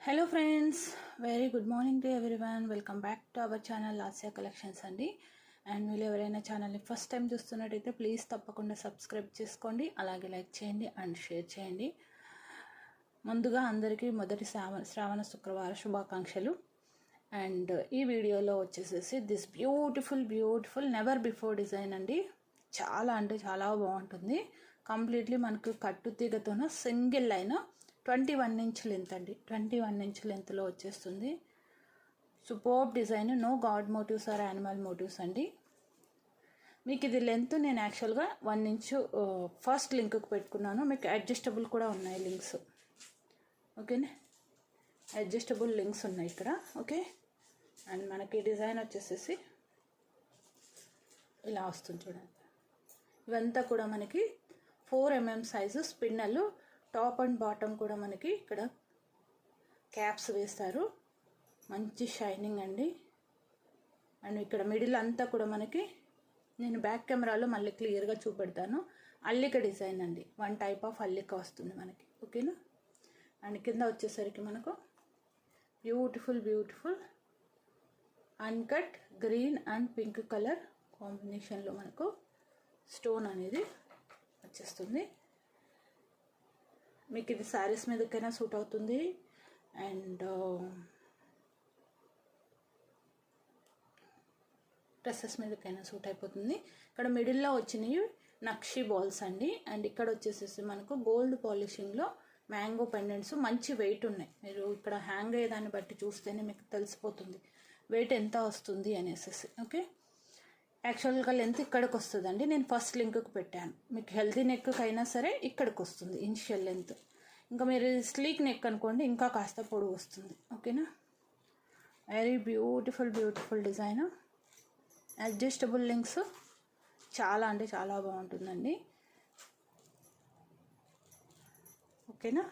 Hello friends, very good morning to everyone. Welcome back to our channel Lasya collections అండి. And మీరు ఎవరైనా ఛానల్ని first time చూస్తున్నట్టయితే please తప్పకుండా సబ్స్క్రైబ్ చేసుకోండి, అలాగే లైక్ చేయండి అండ్ షేర్ చేయండి. ముందుగా అందరికీ మొదటి శ్రావణ శుక్రవార శుభాకాంక్షలు. అండ్ ఈ వీడియోలో వచ్చేసేసి this beautiful never before design అండి. చాలా అంటే చాలా బాగుంటుంది. కంప్లీట్లీ మనకు కట్టు తీగతోన సింగిల్ లైన్ 21 ఇంచ్ లెంత్ అండి. 21 ఇంచ్ లెంత్లో వచ్చేస్తుంది. Superb design, no god motifs or animal motives అండి. మీకు ఇది లెంత్ నేను యాక్చువల్గా 1 ఇంచ్ ఫస్ట్ లింక్కి పెట్టుకున్నాను. మీకు అడ్జస్టబుల్ కూడా ఉన్నాయి లింక్స్, ఓకేనా? అడ్జస్టబుల్ లింక్స్ ఉన్నాయి ఇక్కడ, ఓకే. అండ్ మనకి డిజైన్ వచ్చేసేసి ఇలా వస్తుంది చూడండి. ఇవంతా కూడా మనకి 4 mm సైజు స్పిన్నలు. టాప్ అండ్ బాటమ్ కూడా మనకి ఇక్కడ క్యాప్స్ వేస్తారు. మంచి షైనింగ్ అండి. అండ్ ఇక్కడ మిడిల్ అంతా కూడా మనకి, నేను బ్యాక్ కెమెరాలో మళ్ళీ క్లియర్గా చూపెడతాను, అల్లిక డిజైన్ అండి. 1 టైప్ ఆఫ్ అల్లిక వస్తుంది మనకి, ఓకేనా? అండ్ కింద వచ్చేసరికి మనకు beautiful uncut green and pink colour కాంబినేషన్లో మనకు స్టోన్ అనేది వచ్చేస్తుంది. మీకు ఇది శారీస్ మీదకైనా సూట్ అవుతుంది అండ్ డ్రెస్సెస్ మీదకైనా సూట్ అయిపోతుంది. ఇక్కడ మిడిల్లో వచ్చినవి నక్షి బాల్స్ అండి. అండ్ ఇక్కడ వచ్చేసేసి మనకు గోల్డ్ పాలిషింగ్లో మ్యాంగో పెండెంట్స్ మంచి వెయిట్ ఉన్నాయి. మీరు ఇక్కడ హ్యాంగ్ అయ్యేదాన్ని బట్టి చూస్తేనే మీకు తెలిసిపోతుంది వెయిట్ ఎంత వస్తుంది అనేసి, ఓకే. యాక్చువల్గా లెంత్ ఇక్కడికి వస్తుందండి. నేను ఫస్ట్ లింక్కి పెట్టాను. మీకు హెల్తీ నెక్కి అయినా సరే ఇక్కడికి వస్తుంది ఇనిషియల్ లెంత్. ఇంకా మీరు స్లీక్ నెక్ అనుకోండి, ఇంకా కాస్త పొడవు వస్తుంది, ఓకేనా? Very beautiful design. Adjustable links, చాలా అంటే చాలా బాగుంటుందండి, ఓకేనా?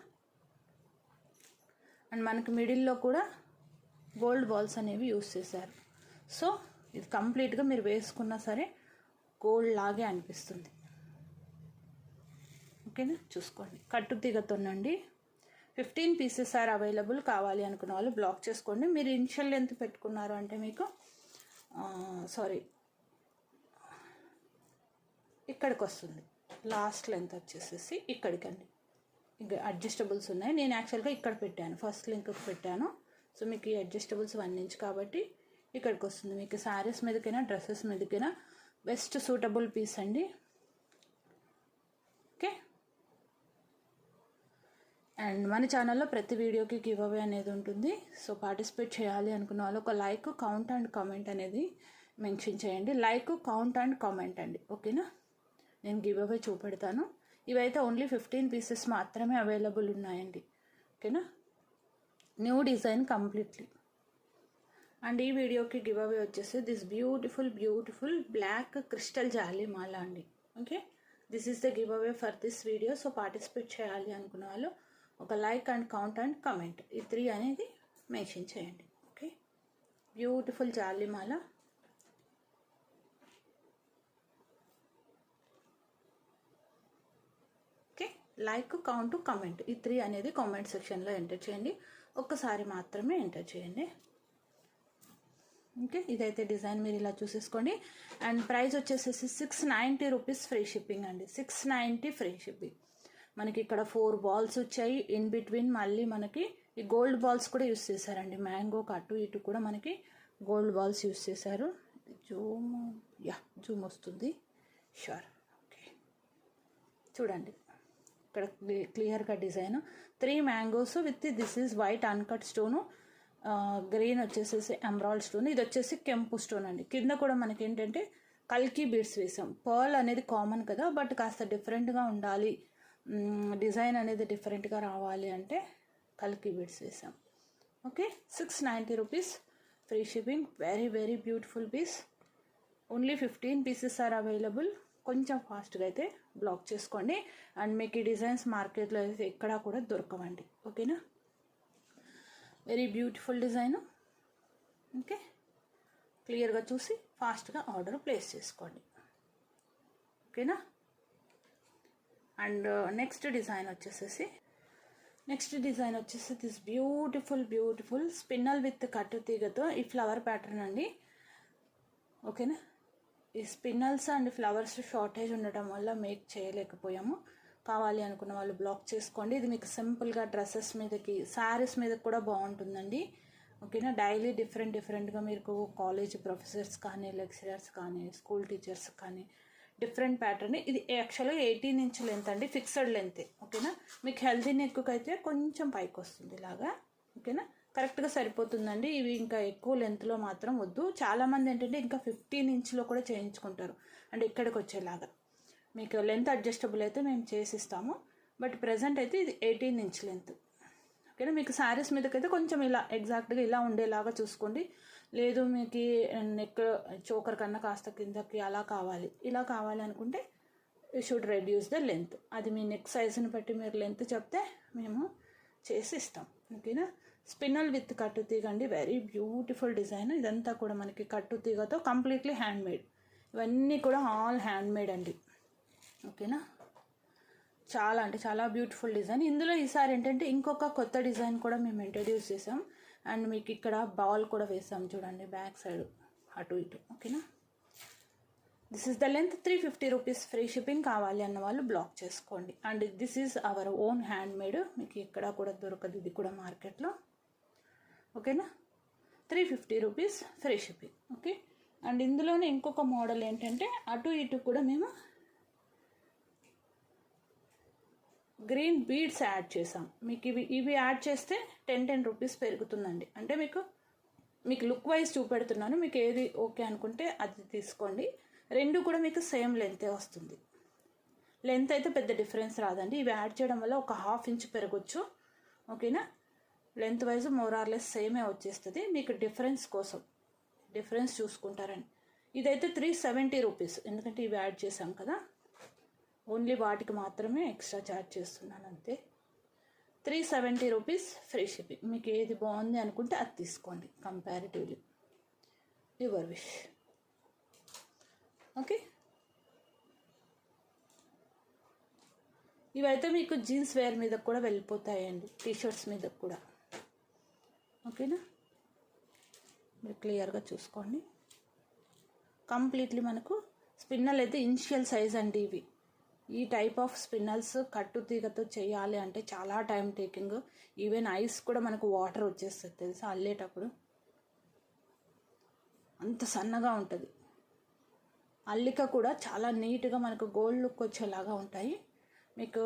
అండ్ మనకి మిడిల్లో కూడా గోల్డ్ బాల్స్ అనేవి యూస్ చేశారు. సో ఇది కంప్లీట్గా మీరు వేసుకున్నా సరే గోల్డ్ లాగే అనిపిస్తుంది, ఓకేనా? చూసుకోండి, కట్టు తీగతోనండి. 15 పీసెస్ ఆర్ అవైలబుల్. కావాలి అనుకున్న వాళ్ళు బ్లాక్ చేసుకోండి. మీరు ఇనిషియల్ లెంత్ పెట్టుకున్నారు అంటే మీకు ఇక్కడికి వస్తుంది. లాస్ట్ లెంత్ వచ్చేసేసి ఇక్కడికండి. ఇంకా అడ్జస్టబుల్స్ ఉన్నాయి. నేను యాక్చువల్గా ఇక్కడ పెట్టాను, ఫస్ట్ లింక్కి పెట్టాను. సో మీకు ఈ అడ్జస్టబుల్స్ 1 ఇంచ్ కాబట్టి ఇక్కడికి వస్తుంది. మీకు శారీస్ మీదకైనా డ్రెస్సెస్ మీదకైనా బెస్ట్ సూటబుల్ పీస్ అండి, ఓకే. అండ్ మన ఛానల్లో ప్రతి వీడియోకి గివ్ అవే అనేది ఉంటుంది. సో పార్టిసిపేట్ చేయాలి అనుకున్న వాళ్ళు ఒక లైక్, కౌంట్ అండ్ కామెంట్ అనేది మెన్షన్ చేయండి. లైక్, కౌంట్ అండ్ కామెంట్ అండి, ఓకేనా? నేను గివ్ అవే చూపెడతాను. ఇవైతే ఓన్లీ 15 పీసెస్ మాత్రమే అవైలబుల్ ఉన్నాయండి, ఓకేనా? New design completely. అండ్ ఈ వీడియోకి గివ్ అవే వచ్చేసి దిస్ బ్యూటిఫుల్ బ్లాక్ క్రిస్టల్ జాలీ మాల అండి, okay. This is the give away for this video. So participate చేయాలి అనుకున్న వాళ్ళు ఒక like and count and comment, ఈ 3 అనేది మెన్షన్ చేయండి, ఓకే. బ్యూటిఫుల్ జాలీ మాల, ఓకే. లైక్, కౌంట్, కమెంట్, ఈ 3 అనేది కామెంట్ సెక్షన్లో ఎంటర్ చేయండి. ఒక్కసారి మాత్రమే ఎంటర్ చేయండి, ఓకే. ఇదైతే డిజైన్ మీరు ఇలా చూసేసుకోండి. అండ్ ప్రైస్ వచ్చేసేసి 690 రూపీస్ ఫ్రీ షిప్పింగ్ అండి. 690 ఫ్రీ షిప్పింగ్. మనకి ఇక్కడ 4 బాల్స్ వచ్చాయి. ఇన్ బిట్వీన్ మళ్ళీ మనకి ఈ గోల్డ్ బాల్స్ కూడా యూస్ చేశారండి. మ్యాంగో అటు ఇటు కూడా మనకి గోల్డ్ బాల్స్ యూస్ చేశారు. జూమ్ వస్తుంది, షూర్, ఓకే. చూడండి ఇక్కడ క్లియర్గా design 3 mangoes with this is white uncut stone, green వచ్చేసేసి ఎమరాల్డ్ స్టోన్, ఇది వచ్చేసి కెంపు స్టోన్ అండి. కింద కూడా మనకి ఏంటంటే కల్కి బీడ్స్ వేసాం. పర్ల్ అనేది కామన్ కదా, బట్ కాస్త డిఫరెంట్గా ఉండాలి, డిజైన్ అనేది డిఫరెంట్గా రావాలి అంటే కల్కి బీడ్స్ వేసాం, okay. 690 rupees free shipping. Very beautiful piece. Only 15 pieces are available. కొంచెం ఫాస్ట్గా అయితే బ్లాక్ చేసుకోండి. అండ్ మీకు ఈ డిజైన్స్ మార్కెట్లో అయితే ఎక్కడా కూడా దొరకవండి, ఓకేనా? Very beautiful design, okay. క్లియర్గా చూసి ఫాస్ట్గా ఆర్డర్ ప్లేస్ చేసుకోండి, ఓకేనా? అండ్ నెక్స్ట్ డిజైన్ వచ్చేసేసి నెక్స్ట్ డిజైన్ వచ్చేసి దిస్ బ్యూటిఫుల్ స్పిన్నల్ విత్ కట్టు తీగతో ఈ ఫ్లవర్ ప్యాటర్న్ అండి. ఓకేనా, ఈ స్పిన్నల్స్ అండ్ ఫ్లవర్స్ షార్టేజ్ ఉండటం వల్ల మేక్ చేయలేకపోయాము. కావాలి అనుకున్న వాళ్ళు బ్లాక్ చేసుకోండి. ఇది మీకు సింపుల్గా డ్రెస్సెస్ మీదకి, శారీస్ మీద కూడా బాగుంటుందండి. ఓకేనా, డైలీ డిఫరెంట్గా మీకు కాలేజ్ ప్రొఫెసర్స్ కానీ, లెక్చరర్స్ కానీ, స్కూల్ టీచర్స్ కానీ డిఫరెంట్ ప్యాటర్న్. ఇది యాక్చువల్గా 18 ఇంచ్ లెంత్ అండి, ఫిక్స్డ్ లెంత్. ఓకేనా, మీకు హెల్తీ నెక్కు అయితే కొంచెం పైకి వస్తుంది ఇలాగా. ఓకేనా, కరెక్ట్గా సరిపోతుందండి. ఇవి ఇంకా ఎక్కువ లెంత్లో మాత్రం వద్దు. చాలామంది ఏంటంటే ఇంకా 15 ఇంచ్లో కూడా చేయించుకుంటారు, అంటే ఇక్కడికి వచ్చేలాగా. మీకు లెంత్ అడ్జస్టబుల్ అయితే మేము చేసిస్తాము, బట్ ప్రజెంట్ అయితే ఇది 18 ఇంచ్ లెంత్. ఓకేనా, మీకు శారీస్ మీదకైతే కొంచెం ఇలా ఎగ్జాక్ట్గా ఇలా ఉండేలాగా చూసుకోండి. లేదు మీకు నెక్ చోకర్ కన్నా కాస్త కిందకి అలా కావాలి, ఇలా కావాలి అనుకుంటే you should reduce the length. అది మీ నెక్ సైజుని బట్టి మీరు లెంత్ చెప్తే మేము చేసి ఇస్తాం. ఓకేనా, స్పిన్నల్ విత్ కట్టు తీగ అండి, వెరీ బ్యూటిఫుల్ డిజైన్. ఇదంతా కూడా మనకి కట్టు తీగతో కంప్లీట్లీ హ్యాండ్ మేడ్. ఇవన్నీ కూడా ఆల్ హ్యాండ్ మేడ్ అండి. ఓకేనా, చాలా అంటే చాలా బ్యూటిఫుల్ డిజైన్. ఇందులో ఈసారి ఏంటంటే ఇంకొక కొత్త డిజైన్ కూడా మేము ఇంట్రడ్యూస్ చేసాం. అండ్ మీకు ఇక్కడ బాల్ కూడా వేసాం చూడండి, బ్యాక్ సైడ్ అటు ఇటు. ఓకేనా, this is the length 350 rupees. Free shipping. కావాలి అన్న వాళ్ళు బ్లాక్ చేసుకోండి. And this is our own hand made. మీకు ఎక్కడ కూడా దొరకదు, ఇది కూడా మార్కెట్లో. ఓకేనా, 350 rupees free shipping. Okay, and ఇందులోనే ఇంకొక మోడల్ ఏంటంటే అటు ఇటు కూడా మేము గ్రీన్ బీడ్స్ యాడ్ చేసాం. మీకు ఇవి యాడ్ చేస్తే 10 రూపీస్ పెరుగుతుందండి. అంటే మీకు లుక్ వైజ్ చూపెడుతున్నాను, మీకు ఏది ఓకే అనుకుంటే అది తీసుకోండి. రెండు కూడా మీకు సేమ్ లెంతే వస్తుంది. లెంత్ అయితే పెద్ద డిఫరెన్స్ రాదండి. ఇవి యాడ్ చేయడం వల్ల ఒక 1/2 ఇంచ్ పెరగచ్చు. ఓకేనా, లెంత్ వైజ్ మోరార్లెస్ సేమే వచ్చేస్తుంది. మీకు డిఫరెన్స్ చూసుకుంటారండి. ఇదైతే 370 రూపీస్, ఎందుకంటే ఇవి యాడ్ చేసాం కదా, ఓన్లీ వాటికి మాత్రమే ఎక్స్ట్రా ఛార్జ్ చేస్తున్నాను అంతే. 370 రూపీస్ ఫ్రీ షిప్పింగ్. మీకు ఏది బాగుంది అనుకుంటే అది తీసుకోండి, కంపారిటివ్లీ యువర్ విష్. ఓకే, ఇవైతే మీకు జీన్స్ వేర్ మీద కూడా వెళ్ళిపోతాయండి, టీషర్ట్స్ మీద కూడా. ఓకేనా, మీరు క్లియర్గా చూసుకోండి. కంప్లీట్లీ మనకు స్పిన్నల్ అయితే ఇనిషియల్ సైజ్ అండి. ఈ టైప్ ఆఫ్ స్పిన్నల్స్ కట్టు తీగతో చేయాలి అంటే చాలా టైం టేకింగ్. ఈవెన్ ఐస్ కూడా మనకు వాటర్ వచ్చేస్తుంది తెలుసా అల్లేటప్పుడు, అంత సన్నగా ఉంటుంది. అల్లిక కూడా చాలా నీట్గా మనకు గోల్డ్ లుక్ వచ్చేలాగా ఉంటాయి. మీకు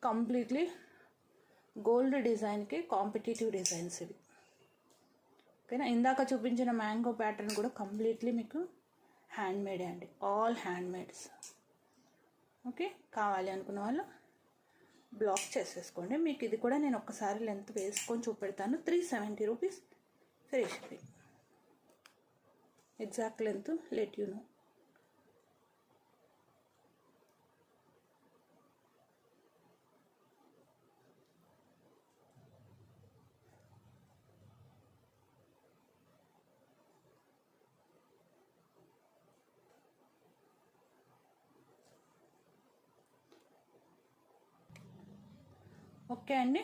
కంప్లీట్లీ గోల్డ్ డిజైన్కి కాంపిటేటివ్ డిజైన్స్ ఇవి. ఓకేనా, ఇందాక చూపించిన మ్యాంగో ప్యాటర్న్ కూడా కంప్లీట్లీ మీకు హ్యాండ్ మేడే అండి, ఆల్ హ్యాండ్ మేడ్స్. ఓకే, కావాలి అనుకున్న వాళ్ళు బ్లాక్ చేసేసుకోండి. మీకు ఇది కూడా నేను ఒక్కసారి లెంత్ వేసుకొని చూపెడతాను. 370 rupees free shipping. Exact length let you know. Okay అండి,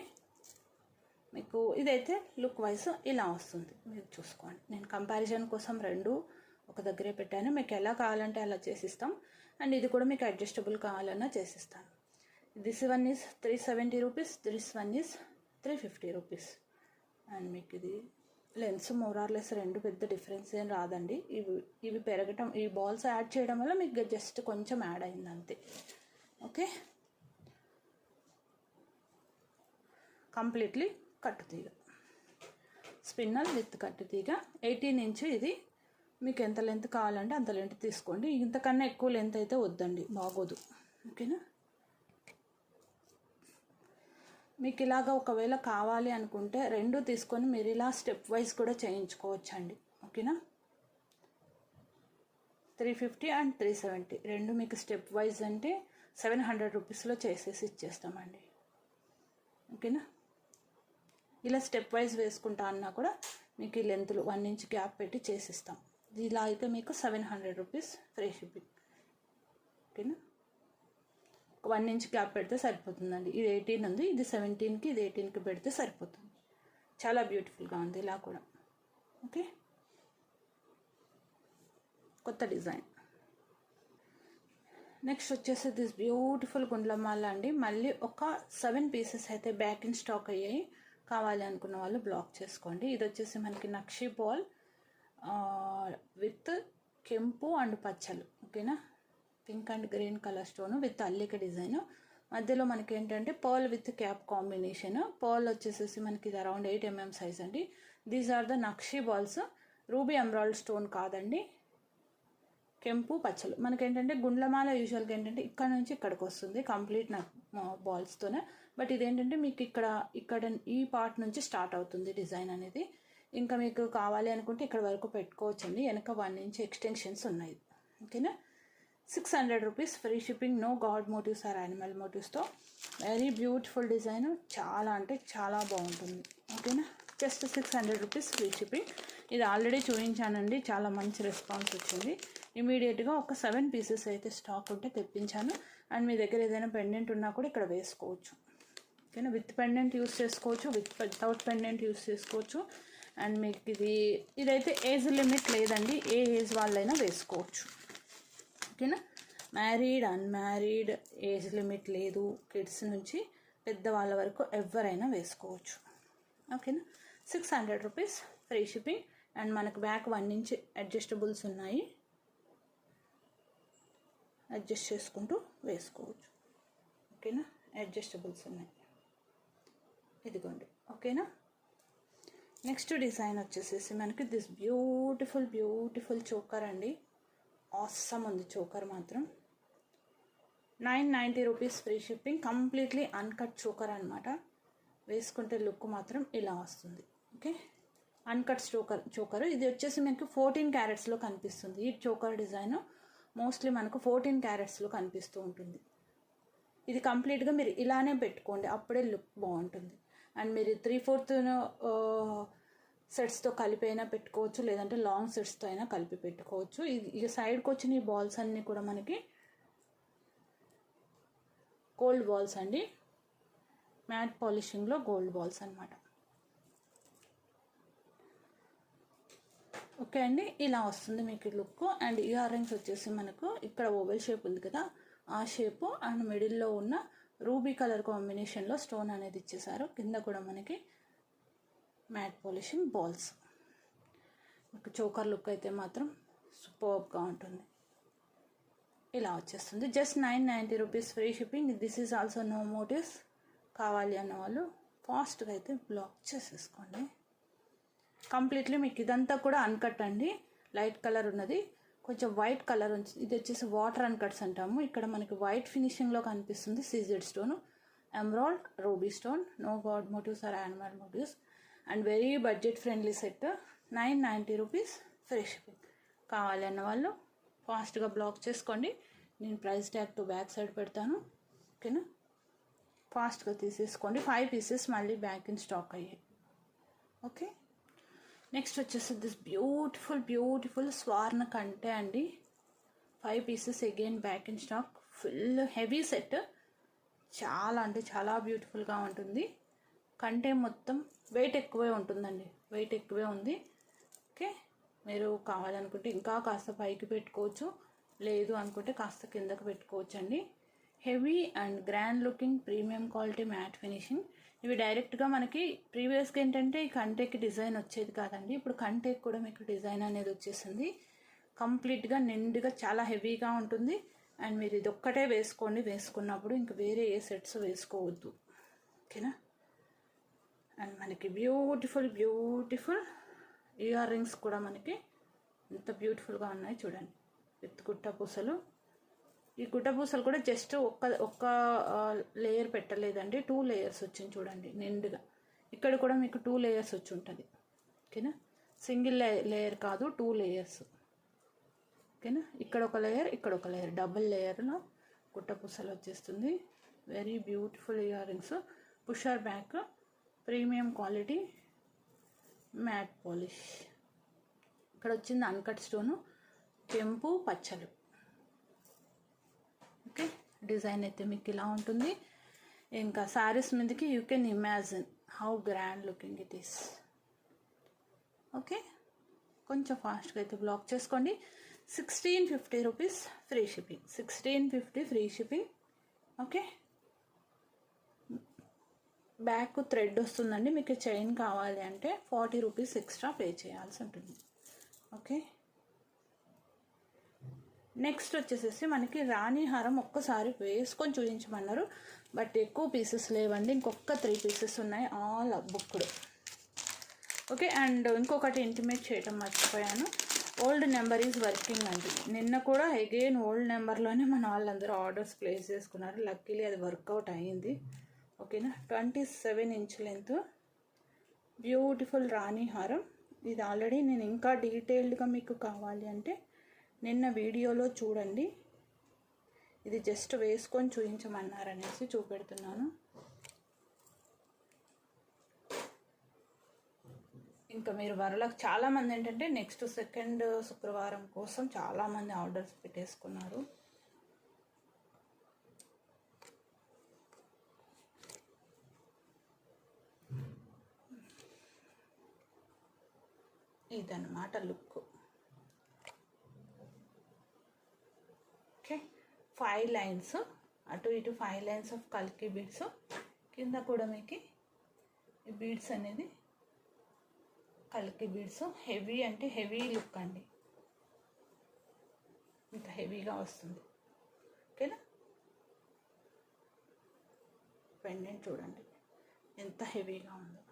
మీకు ఇదైతే లుక్ వైజ్ ఇలా వస్తుంది, మీరు చూసుకోండి. నేను కంపారిజన్ కోసం రెండు ఒక దగ్గరే పెట్టాను. మీకు ఎలా కావాలంటే అలా చేసిస్తాం. అండ్ ఇది కూడా మీకు అడ్జస్టబుల్ కావాలన్నా చేసిస్తాను. This one is 370 rupees, this one is 350 rupees. And మీకు ఇది లెన్స్ మోరార్లెస్ రెండు పెద్ద డిఫరెన్స్ ఏం రాదండి. ఇవి పెరగటం, ఈ బాల్స్ యాడ్ చేయడం వల్ల మీకు జస్ట్ కొంచెం యాడ్ అయింది అంతే. ఓకే, కంప్లీట్లీ కట్టుతీగ, స్పిన్నల్ విత్ కట్టుతీగ. 18 ఇంచ్. ఇది మీకు ఎంత లెంత్ కావాలంటే అంత లెంత్ తీసుకోండి. ఇంతకన్నా ఎక్కువ లెంత్ అయితే వద్దండి, బాగోదు. ఓకేనా, మీకు ఇలాగ ఒకవేళ కావాలి అనుకుంటే రెండు తీసుకొని మీరు ఇలా స్టెప్ వైజ్ కూడా చేయించుకోవచ్చండి. ఓకేనా, 350 అండ్ 370 రెండు మీకు స్టెప్ వైజ్ అంటే 700 రూపీస్లో చేసేసి ఇచ్చేస్తామండి. ఓకేనా, ఇలా స్టెప్ వైజ్ వేసుకుంటా అన్నా కూడా మీకు ఈ లెంత్లు 1 ఇంచ్ గ్యాప్ పెట్టి చేసిస్తాం. ఇలా అయితే మీకు 700 రూపీస్ ఫ్రీ షిప్పింగ్. ఓకేనా, 1 ఇంచ్ గ్యాప్ పెడితే సరిపోతుందండి. ఇది 18 ఉంది, ఇది 17కి, ఇది 18కి పెడితే సరిపోతుంది. చాలా బ్యూటిఫుల్గా ఉంది ఇలా కూడా. ఓకే, కొత్త డిజైన్. నెక్స్ట్ వచ్చేసి దిస్ బ్యూటిఫుల్ గుండ్లమాల అండి. మళ్ళీ ఒక 7 పీసెస్ అయితే బ్యాక్ ఇన్ స్టాక్ అయ్యాయి. కావాలి అనుకున్న వాళ్ళు బ్లాక్ చేసుకోండి. ఇది వచ్చేసి మనకి నక్షి బాల్ విత్ కెంపు అండ్ పచ్చలు. ఓకేనా, pink and green colour stone with అల్లిక డిజైన్. మధ్యలో మనకి ఏంటంటే pearl with cap combination. Pearl వచ్చేసేసి మనకి ఇది అరౌండ్ 8 mm సైజ్ అండి. దీస్ ఆర్ ద నక్షి బాల్స్. రూబీ ఎమరాల్డ్ స్టోన్ కాదండి, కెంపు పచ్చలు. మనకేంటంటే గుండ్లమాల యూజువల్గా ఏంటంటే ఇక్కడ నుంచి ఇక్కడికి వస్తుంది కంప్లీట్ బాల్స్తోనే. బట్ ఇదేంటంటే మీకు ఇక్కడ ఈ పార్ట్ నుంచి స్టార్ట్ అవుతుంది డిజైన్ అనేది. ఇంకా మీకు కావాలి అనుకుంటే ఇక్కడ వరకు పెట్టుకోవచ్చండి. వెనక 1 ఇంచ్ ఎక్స్టెన్షన్స్ ఉన్నాయి. ఓకేనా, 600 rupees, free shipping, no god motifs or animal మోటివ్స్తో. వెరీ బ్యూటిఫుల్ డిజైన్, చాలా అంటే చాలా బాగుంటుంది. ఓకేనా, జస్ట్ 600 రూపీస్, ఫ్రీ షిప్పింగ్. ఇది ఆల్రెడీ చూపించానండి, చాలా మంచి రెస్పాన్స్ వచ్చింది. ఇమీడియట్గా ఒక 7 పీసెస్ అయితే స్టాక్ ఉంటే తెప్పించాను. అండ్ మీ దగ్గర ఏదైనా పెండెంట్ ఉన్నా కూడా ఇక్కడ వేసుకోవచ్చు. ఓకేనా, విత్ పెండెంట్ యూస్ చేసుకోవచ్చు, వితౌట్ పెండెంట్ యూస్ చేసుకోవచ్చు. అండ్ మీకు ఇదైతే ఏజ్ లిమిట్ లేదండి, ఏ ఏజ్ వాళ్ళైనా వేసుకోవచ్చు. ఓకేనా, మ్యారీడ్ అన్మ్యారీడ్ ఏజ్ లిమిట్ లేదు, కిడ్స్ నుంచి పెద్దవాళ్ళ వరకు ఎవరైనా వేసుకోవచ్చు. ఓకేనా, 600 రూపీస్, ఫ్రీ షిప్పింగ్. అండ్ మనకు బ్యాక్ 1 ఇంచ్ అడ్జస్టబుల్స్ ఉన్నాయి, అడ్జస్ట్ చేసుకుంటూ వేసుకోవచ్చు. ఓకేనా, అడ్జస్టబుల్స్ ఉన్నాయి, ఇదిగోండి. ఓకేనా, నెక్స్ట్ డిజైన్ వచ్చేసేసి మనకి దిస్ బ్యూటిఫుల్ చోకర్ అండి. ఆసమ్ ఉంది చోకర్ మాత్రం. 990 rupees, free shipping. Completely uncut choker అనమాట. వేసుకుంటే లుక్ మాత్రం ఇలా వస్తుంది. Okay, uncut choker. ఇది వచ్చేసి మీకు 14 క్యారెట్స్లో కనిపిస్తుంది. ఈ చోకర్ డిజైన్ మోస్ట్లీ మనకు 14 క్యారెట్స్లో కనిపిస్తూ ఉంటుంది. ఇది కంప్లీట్గా మీరు ఇలానే పెట్టుకోండి, అప్పుడే లుక్ బాగుంటుంది. అండ్ మీరు 3/4 సెట్స్తో కలిపి అయినా పెట్టుకోవచ్చు, లేదంటే లాంగ్ సెట్స్తో అయినా కలిపి పెట్టుకోవచ్చు. ఈ సైడ్కి వచ్చిన ఈ బాల్స్ అన్నీ కూడా మనకి గోల్డ్ బాల్స్ అండి, మ్యాట్ పాలిషింగ్లో గోల్డ్ బాల్స్ అనమాట. ఓకే అండి, ఇలా వస్తుంది మీకు లుక్. అండ్ ఇయర్ రింగ్స్ వచ్చేసి మనకు ఇక్కడ ఓవెల్ షేప్ ఉంది కదా, ఆ షేపు అండ్ మిడిల్లో ఉన్న రూబీ కలర్ కాంబినేషన్లో స్టోన్ అనేది ఇచ్చేసారు. కింద కూడా మనకి మ్యాట్ పాలిషింగ్ బాల్స్. మీకు చోకర్ లుక్ అయితే మాత్రం సూపర్గా ఉంటుంది. ఇలా వచ్చేస్తుంది. Just 990 rupees, free shipping. This is also no motives. కావాలి అన్న వాళ్ళు ఫాస్ట్గా అయితే బ్లాక్ చేసేసుకోండి. కంప్లీట్లీ మీకు ఇదంతా కూడా అన్కట్ అండి. లైట్ కలర్ ఉన్నది, కొంచెం వైట్ కలర్ ఉంది. ఇది వచ్చేసి వాటర్ అన్కట్స్ అంటాము. ఇక్కడ మనకి వైట్ ఫినిషింగ్లో కనిపిస్తుంది. CZ stone, emerald, ruby stone, no god motifs or animal motives. And very budget friendly set. 990 rupees, free shipping. కావాలి అన్న వాళ్ళు ఫాస్ట్గా బ్లాక్ చేసుకోండి. నేను price tag to back side పెడతాను. ఓకేనా, ఫాస్ట్గా తీసేసుకోండి. 5 పీసెస్ మళ్ళీ బ్యాక్ ఇన్ స్టాక్ అయ్యాయి. ఓకే, నెక్స్ట్ వచ్చేసి దిస్ బ్యూటిఫుల్ స్వర్ణ కంటే అండి. 5 pieces again back in stock. Full heavy set, చాలా అంటే చాలా బ్యూటిఫుల్గా ఉంటుంది. కంటే మొత్తం వెయిట్ ఎక్కువే ఉంటుందండి, వెయిట్ ఎక్కువే ఉంది. ఓకే, మీరు కావాలనుకుంటే ఇంకా కాస్త పైకి పెట్టుకోవచ్చు, లేదు అనుకుంటే కాస్త కిందకి పెట్టుకోవచ్చు అండి. Heavy and grand looking premium quality matte finishing. ఇవి డైరెక్ట్గా మనకి ప్రీవియస్గా ఏంటంటే ఈ కంటేకి డిజైన్ వచ్చేది కాదండి, ఇప్పుడు కంటేకి కూడా మీకు డిజైన్ అనేది వచ్చేసింది. కంప్లీట్గా నిండుగా చాలా హెవీగా ఉంటుంది. అండ్ మీరు ఇది ఒక్కటే వేసుకోండి, వేసుకున్నప్పుడు ఇంక వేరే ఏ సెట్స్ వేసుకోవద్దు. ఓకేనా, అండ్ మనకి బ్యూటిఫుల్ ఇయర్ రింగ్స్ కూడా మనకి ఎంత బ్యూటిఫుల్గా ఉన్నాయి చూడండి, విత్ గుట్ట పూసలు. ఈ గుట్ట పూసలు కూడా జస్ట్ ఒక్క లేయర్ పెట్టలేదండి, 2 లేయర్స్ వచ్చింది చూడండి నిండుగా. ఇక్కడ కూడా మీకు 2 లేయర్స్ వచ్చి ఉంటుంది. ఓకేనా, సింగిల్ లేయర్ కాదు, 2 లేయర్స్. ఓకేనా, ఇక్కడ ఒక లేయర్, ఇక్కడ ఒక లేయర్, డబుల్ లేయర్లో గుట్ట పూసలు వచ్చేస్తుంది. Very beautiful ear rings. Pusher back, premium quality matte polish. ఇక్కడ వచ్చింది అన్కట్ స్టోను, కెంపు పచ్చలు. ఓకే, డిజైన్ అయితే మీకు ఇలా ఉంటుంది. ఇంకా శారీస్ మీదకి you can imagine how grand looking it is. Okay, కొంచెం ఫాస్ట్గా అయితే బ్లాక్ చేసుకోండి. 1650 rupees free shipping. 1650 free shipping. Okay, back thread వస్తుందండి. మీకు చైన్ కావాలి అంటే 40 రూపీస్ ఎక్స్ట్రా పే చేయాల్సి ఉంటుంది. ఓకే, నెక్స్ట్ వచ్చేసేసి మనకి రాణి హారం ఒక్కసారి వేసుకొని చూపించమన్నారు, బట్ ఎక్కువ పీసెస్ లేవండి. ఇంకొక 3 పీసెస్ ఉన్నాయి, ఆల్ బుక్డ్. ఓకే, అండ్ ఇంకొకటి ఇంటిమేట్ చేయడం మర్చిపోయాను, ఓల్డ్ నెంబర్ ఈజ్ వర్కింగ్ అండి. నిన్న కూడా అగైన్ ఓల్డ్ నెంబర్లోనే మన వాళ్ళందరూ ఆర్డర్స్ ప్లేస్ చేసుకున్నారు. లక్కీలీ అది వర్కౌట్ అయ్యింది. ఓకేనా, 27 ఇంచ్ లెంత్ బ్యూటిఫుల్ రాణి హారం. ఇది ఆల్రెడీ నేను ఇంకా డీటెయిల్డ్గా మీకు కావాలి అంటే నిన్న వీడియోలో చూడండి. ఇది జస్ట్ వేసుకొని చూపించమన్నారనేసి చూపెడుతున్నాను. ఇంకా మీరు వరలకు చాలామంది ఏంటంటే నెక్స్ట్ సెకండ్ శుక్రవారం కోసం చాలామంది ఆర్డర్స్ పెట్టేసుకున్నారు. ఇదన్నమాట లుక్. ఓకే, 5 లైన్స్ అటు ఇటు 5 లైన్స్ ఆఫ్ కల్కి బీడ్స్. కింద కూడా మీకు ఈ బీడ్స్ అనేది కల్కి బీడ్స్. హెవీ అంటే హెవీ లుక్ అండి, ఇంత హెవీగా వస్తుంది. ఓకేనా, పెండెంట్ చూడండి ఎంత హెవీగా ఉందో.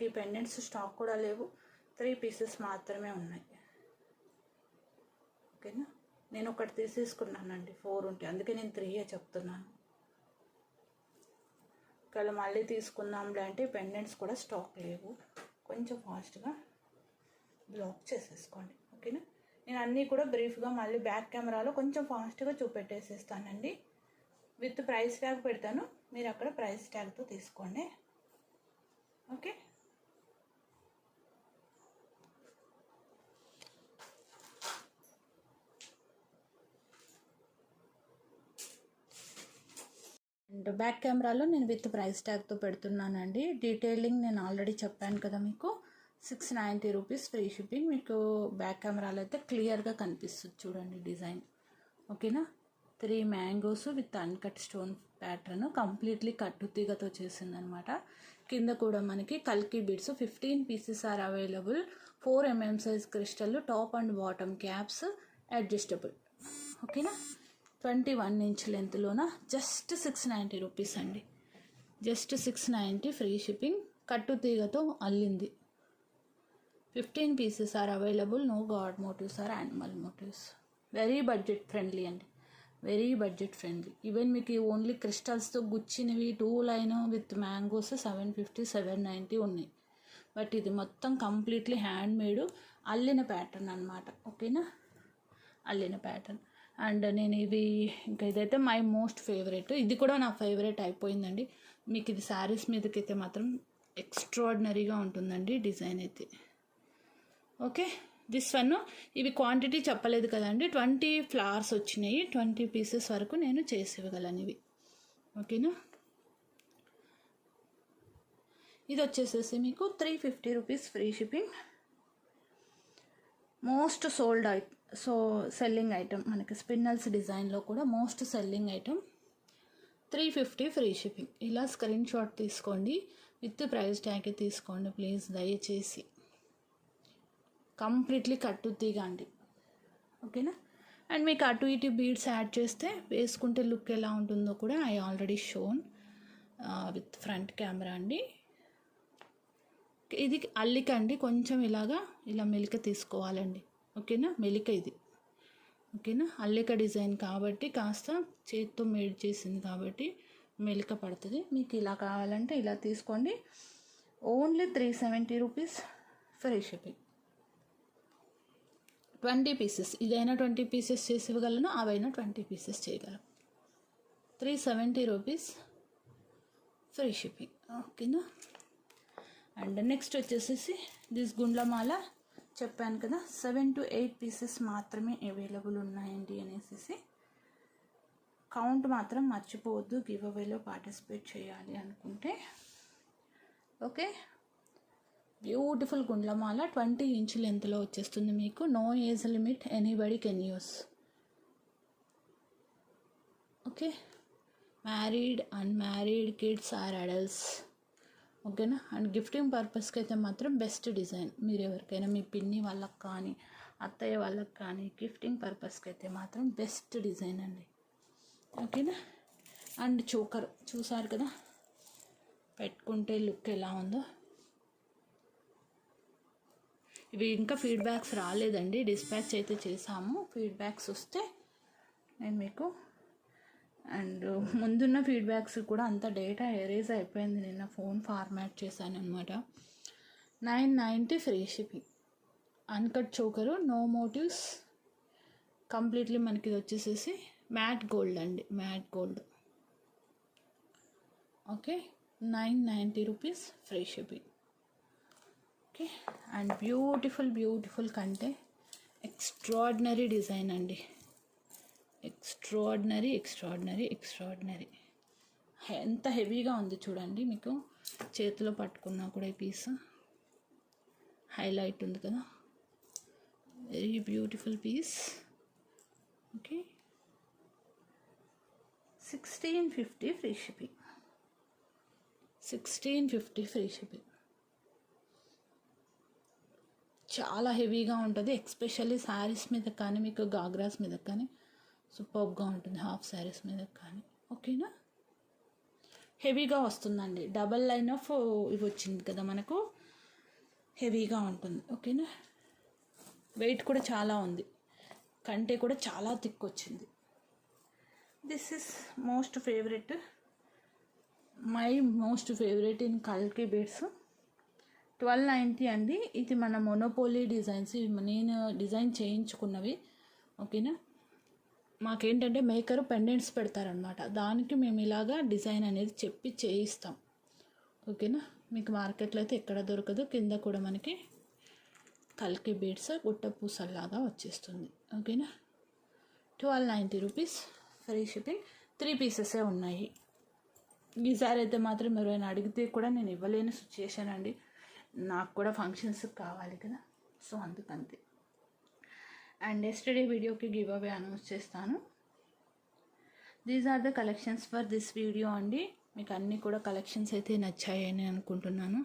ఈ పెండెంట్స్ స్టాక్ కూడా లేవు, 3 పీసెస్ మాత్రమే ఉన్నాయి. ఓకేనా, నేను ఒకటి తీసేసుకున్నానండి, 4 ఉంటాయి, అందుకే నేను 3 చెప్తున్నాను. ఒకవేళ మళ్ళీ తీసుకుందాంలే అంటే పెండెంట్స్ కూడా స్టాక్ లేవు. కొంచెం ఫాస్ట్గా బ్లాక్ చేసేసుకోండి. ఓకేనా, నేను అన్నీ కూడా బ్రీఫ్గా మళ్ళీ బ్యాక్ కెమెరాలో కొంచెం ఫాస్ట్గా చూపెట్టేసేస్తానండి. విత్ ప్రైస్ ట్యాగ్ పెడతాను, మీరు అక్కడ ప్రైస్ ట్యాగ్తో తీసుకోండి. ఓకే, అండ్ బ్యాక్ కెమెరాలో నేను విత్ ప్రైస్ ట్యాగ్తో పెడుతున్నానండి. డీటెయిలింగ్ నేను ఆల్రెడీ చెప్పాను కదా మీకు. 690 రూపీస్ ఫ్రీ షిప్పింగ్. మీకు బ్యాక్ కెమెరాలో అయితే క్లియర్గా కనిపిస్తుంది చూడండి డిజైన్. ఓకేనా, 3 mangoes with uncut stone pattern, completely కట్టు తీగతో చేసిందనమాట. కింద కూడా మనకి కల్కి beads 15 pieces are available. 4 mm size crystal, top and bottom caps adjustable. ఓకేనా, 21 ఇంచ్ లెంత్లోన జస్ట్ 690 రూపీస్ అండి. Just 690 free shipping. కట్టు తీగతో అల్లింది. 15 pieces are available. No god motifs or animal motives. Very budget friendly అండి, వెరీ బడ్జెట్ ఫ్రెండ్లీ. ఈవెన్ మీకు only క్రిస్టల్స్తో గుచ్చినవి 2 line with mangoes 750 790 ఉన్నాయి. But ఇది మొత్తం కంప్లీట్లీ హ్యాండ్ మేడ్ అల్లిన ప్యాటర్న్ అనమాట. ఓకేనా, అల్లిన ప్యాటర్న్. అండ్ నేను ఇది ఇంకా ఇదైతే మై మోస్ట్ ఫేవరెట్. ఇది కూడా నా ఫేవరెట్ అయిపోయిందండి. మీకు ఇది శారీస్ మీదకైతే మాత్రం ఎక్స్ట్రాడినరీగా ఉంటుందండి డిజైన్ అయితే. Okay, this one. ఇవి క్వాంటిటీ చెప్పలేదు కదండి, 20 ఫ్లవర్స్ వచ్చినాయి. 20 పీసెస్ వరకు నేను చేసి ఇవ్వగలను ఇవి. ఓకేనా, ఇది వచ్చేసేసి మీకు 350 rupees free shipping. Most sold selling item మనకి స్పిన్నల్స్ డిజైన్లో కూడా most selling item. 350 free shipping. ఇలా స్క్రీన్ షాట్ తీసుకోండి, విత్ ప్రైస్ ట్యాగ్ తీసుకోండి ప్లీజ్ దయచేసి. కంప్లీట్లీ కట్టు తీగండి. ఓకేనా, అండ్ మీకు అటు ఇటు బీడ్స్ యాడ్ చేస్తే వేసుకుంటే లుక్ ఎలా ఉంటుందో కూడా I already shown with front camera అండి. ఇది అల్లిక అండి, కొంచెం ఇలా మెలిక తీసుకోవాలండి. ఓకేనా, మెలిక ఇది. ఓకేనా, అల్లిక డిజైన్ కాబట్టి కాస్త చేతితో మేడ్ చేసింది కాబట్టి మెలిక పడుతుంది. మీకు ఇలా కావాలంటే ఇలా తీసుకోండి. Only 370 rupees free shipping. 20 pieces, ఇదైనా 20 పీసెస్ చేసి ఇవ్వగలను, అవైనా 20 పీసెస్ చేయగలను. 370 రూపీస్ ఫ్రీ షిప్పింగ్. ఓకేనా, అండ్ నెక్స్ట్ వచ్చేసేసి దిస్ గుండ్లమాల చెప్పాను కదా, 7 to 8 పీసెస్ మాత్రమే అవైలబుల్ ఉన్నాయండి అనేసి. కౌంట్ మాత్రం మర్చిపోవద్దు గివ్ అవేలో పార్టిసిపేట్ చేయాలి అనుకుంటే. ఓకే, బ్యూటిఫుల్ గుండ్లమాల 20 ఇంచ్ లెంత్లో వచ్చేస్తుంది మీకు. No age limit, anybody can use. Okay, married, unmarried, kids or adults. ఓకేనా. అండ్ గిఫ్టింగ్ పర్పస్కి అయితే మాత్రం బెస్ట్ డిజైన్. మీరు ఎవరికైనా మీ పిన్ని వాళ్ళకి కానీ అత్తయ్య వాళ్ళకి కానీ గిఫ్టింగ్ పర్పస్కి అయితే మాత్రం బెస్ట్ డిజైన్ అండి. ఓకేనా. అండ్ చోకర్ చూసారు కదా, పెట్టుకుంటే లుక్ ఎలా ఉందో. ఇవి ఇంకా ఫీడ్బ్యాక్స్ రాలేదండి, డిస్పాచ్ అయితే చేసాము. ఫీడ్బ్యాక్స్ వస్తే నేను మీకు, అండ్ ముందున్న ఫీడ్బ్యాక్స్ కూడా అంత డేటా ఎరేజ్ అయిపోయింది, నిన్న ఫోన్ ఫార్మాట్ చేశాను అనమాట. 990 free shipping. Uncut choker, no motives, completely మనకి ఇది వచ్చేసేసి మ్యాట్ గోల్డ్ అండి, matte gold. Okay, 990 rupees free shipping. Okay, and beautiful కంటే ఎక్స్ట్రాడినరీ డిజైన్ అండి. ఎక్స్ట్రాడినరీ. ఎంత హెవీగా ఉంది చూడండి, మీకు చేతిలో పట్టుకున్నా కూడా ఈ పీస్ హైలైట్ ఉంది కదా. Very beautiful piece. Okay, 1650 free shipping. 1650 free shipping. చాలా హెవీగా ఉంటుంది, ఎక్స్పెషల్లీ శారీస్ మీద కానీ మీకు గాగ్రాస్ మీద కానీ సూపర్గా ఉంటుంది, హాఫ్ శారీస్ మీద కానీ. ఓకేనా, హెవీగా వస్తుందండి. డబల్ లైన్ ఆఫ్ ఇవి వచ్చింది కదా మనకు, హెవీగా ఉంటుంది. ఓకేనా, వెయిట్ కూడా చాలా ఉంది, కంటే కూడా చాలా థిక్ వచ్చింది. This is most favourite, my most favourite in కల్కి బీడ్స్. 1290 అండి. ఇది మన మొనోపోలీ డిజైన్స్, నేను డిజైన్ చేయించుకున్నవి. ఓకేనా, మాకేంటంటే మేకరు పెండెంట్స్ పెడతారనమాట, దానికి మేము ఇలాగా డిజైన్ అనేది చెప్పి చేయిస్తాం. ఓకేనా, మీకు మార్కెట్లో అయితే ఎక్కడ దొరకదు. కింద కూడా మనకి కల్కి బీడ్స్ గుట్ట పూసల్లాగా వచ్చేస్తుంది. ఓకేనా, 1290 రూపీస్ ఫ్రీ షిప్పింగ్. 3 పీసెసే ఉన్నాయి. ఈసారి అయితే మాత్రం ఎవరైనా అడిగితే కూడా నేను ఇవ్వలేని సిచ్యుయేషన్ అండి, నాకు కూడా ఫంక్షన్స్ కావాలి కదా, సో అందుకంతే. అండ్ ఎస్టర్డే వీడియోకి గివ్ అవే అనౌన్స్ చేస్తాను. These are the collections for this video అండి. మీకు అన్నీ కూడా కలెక్షన్స్ అయితే నచ్చాయని అనుకుంటున్నాను.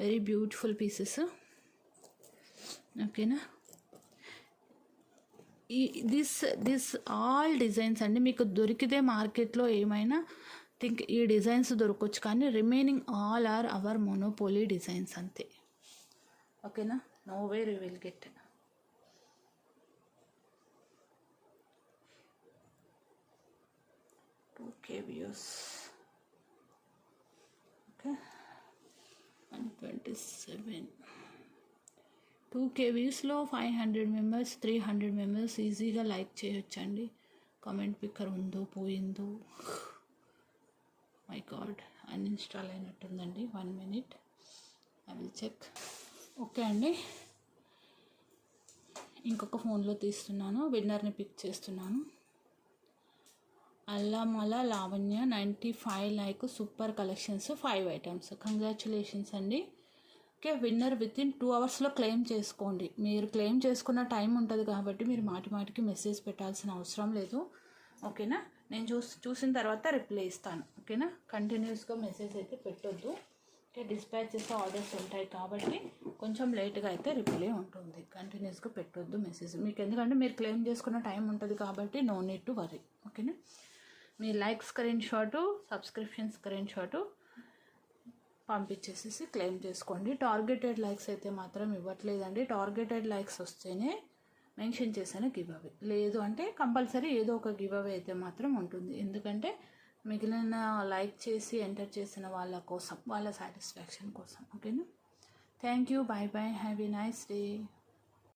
Very beautiful pieces. ఓకేనా, దిస్ ఆల్ డిజైన్స్ అండి మీకు దొరికితే మార్కెట్లో ఏమైనా థింక్ ఈ డిజైన్స్ దొరకవచ్చు, కానీ remaining all are our monopoly designs అంతే. ఓకేనా, nowhere you will get. Okay, views. Okay, 127. 2K వ్యూస్లో 500 మెంబర్స్, 300 మెంబర్స్ ఈజీగా లైక్ చేయొచ్చండి. కామెంట్ పిక్కర్ ఉందో పోయిందో, మై గాడ్, అన్ఇన్స్టాల్ అయినట్టుందండి. 1 minute, I will check. Okay అండి, ఇంకొక ఫోన్లో తీస్తున్నాను, విన్నర్ని పిక్ చేస్తున్నాను. Allamala Lavanya 95 like, super collections, 5 items. Congratulations అండి. ఓకే, విన్నర్ విత్ ఇన్ 2 అవర్స్లో క్లెయిమ్ చేసుకోండి. మీరు క్లెయిమ్ చేసుకున్న టైం ఉంటుంది కాబట్టి మీరు మాటికి మెసేజ్ పెట్టాల్సిన అవసరం లేదు. ఓకేనా, నేను చూసిన తర్వాత రిప్లై ఇస్తాను. ఓకేనా, కంటిన్యూస్గా మెసేజ్ అయితే పెట్టొద్దు. ఓకే, డిస్పాచ్ చేసే ఆర్డర్స్ ఉంటాయి కాబట్టి కొంచెం లేట్గా అయితే రిప్లై ఉంటుంది. కంటిన్యూస్గా పెట్టొద్దు మెసేజ్ మీకు, ఎందుకంటే మీరు క్లెయిమ్ చేసుకున్న టైం ఉంటుంది కాబట్టి నో నీడ్ టు వరీ. ఓకేనా, మీ like screenshot, subscription screenshot పంపించేసేసి క్లెయిమ్ చేసుకోండి. టార్గెటెడ్ లైక్స్ అయితే మాత్రం ఇవ్వట్లేదండి. టార్గెటెడ్ లైక్స్ వస్తేనే మెన్షన్ చేశాను గివ్ అవే, లేదు అంటే కంపల్సరీ ఏదో ఒక గివ్ అవే అయితే మాత్రం ఉంటుంది. ఎందుకంటే మిగిలిన లైక్ చేసి ఎంటర్ చేసిన వాళ్ళ కోసం, వాళ్ళ సాటిస్ఫాక్షన్ కోసం. ఓకేనా, thank you, bye bye, have a nice day.